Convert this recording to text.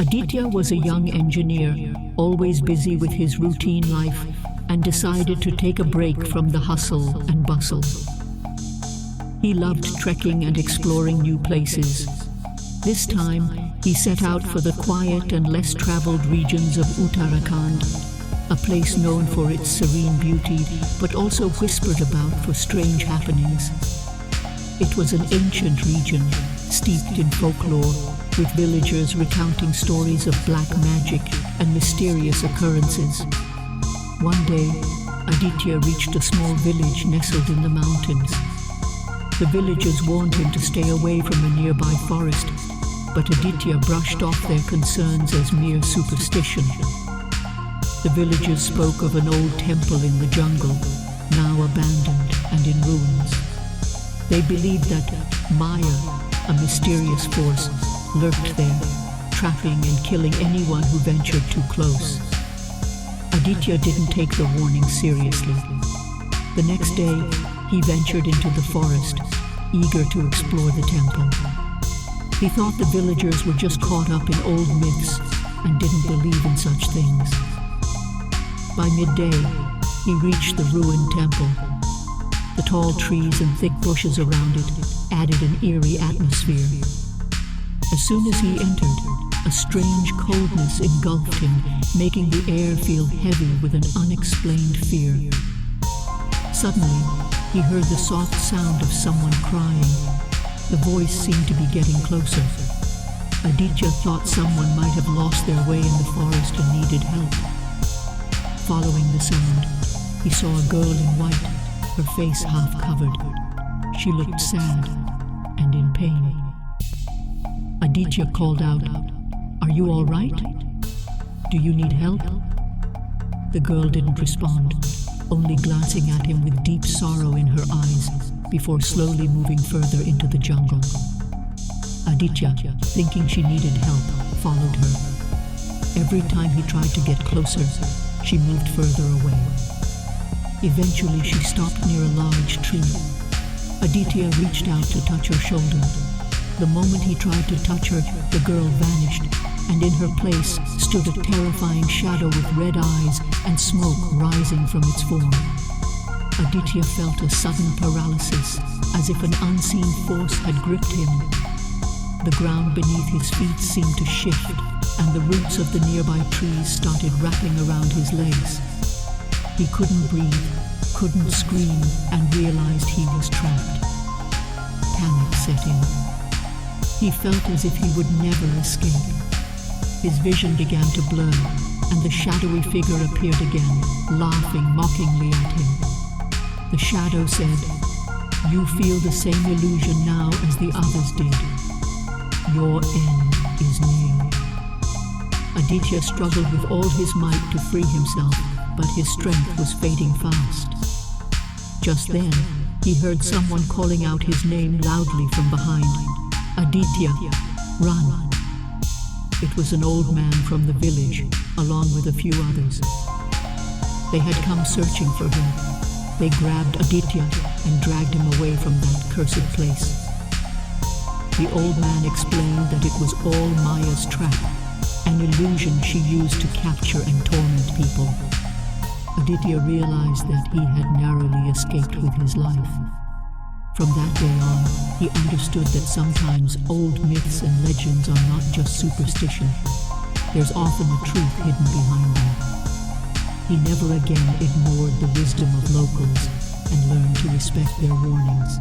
Aditya was a young engineer, always busy with his routine life, and decided to take a break from the hustle and bustle. He loved trekking and exploring new places. This time, he set out for the quiet and less traveled regions of Uttarakhand, a place known for its serene beauty, but also whispered about for strange happenings. It was an ancient region, steeped in folklore, with villagers recounting stories of black magic and mysterious occurrences. One day, Aditya reached a small village nestled in the mountains. The villagers warned him to stay away from a nearby forest, but Aditya brushed off their concerns as mere superstition. The villagers spoke of an old temple in the jungle, now abandoned and in ruins. They believed that Maya, a mysterious force, lurked there, trapping and killing anyone who ventured too close. Aditya didn't take the warning seriously. The next day, he ventured into the forest, eager to explore the temple. He thought the villagers were just caught up in old myths and didn't believe in such things. By midday, he reached the ruined temple. The tall trees and thick bushes around it added an eerie atmosphere. As soon as he entered, a strange coldness engulfed him, making the air feel heavy with an unexplained fear. Suddenly, he heard the soft sound of someone crying. The voice seemed to be getting closer. Aditya thought someone might have lost their way in the forest and needed help. Following the sound, he saw a girl in white, her face half covered. She looked sad and in pain. Aditya called out, "Are you all right? Do you need help?" The girl didn't respond, only glancing at him with deep sorrow in her eyes before slowly moving further into the jungle. Aditya, thinking she needed help, followed her. Every time he tried to get closer, she moved further away. Eventually, she stopped near a large tree. Aditya reached out to touch her shoulder. The moment he tried to touch her, the girl vanished, and in her place stood a terrifying shadow with red eyes and smoke rising from its form. Aditya felt a sudden paralysis, as if an unseen force had gripped him. The ground beneath his feet seemed to shift, and the roots of the nearby trees started wrapping around his legs. He couldn't breathe, couldn't scream, and realized he was trapped. Panic set in. He felt as if he would never escape. His vision began to blur, and the shadowy figure appeared again, laughing mockingly at him. The shadow said, "You feel the same illusion now as the others did. Your end is near." Aditya struggled with all his might to free himself, but his strength was fading fast. Just then, he heard someone calling out his name loudly from behind. "Aditya, run!" It was an old man from the village, along with a few others. They had come searching for him. They grabbed Aditya and dragged him away from that cursed place. The old man explained that it was all Maya's trap, an illusion she used to capture and torment people. Aditya realized that he had narrowly escaped with his life. From that day on, he understood that sometimes old myths and legends are not just superstition. There's often a truth hidden behind them. He never again ignored the wisdom of locals and learned to respect their warnings.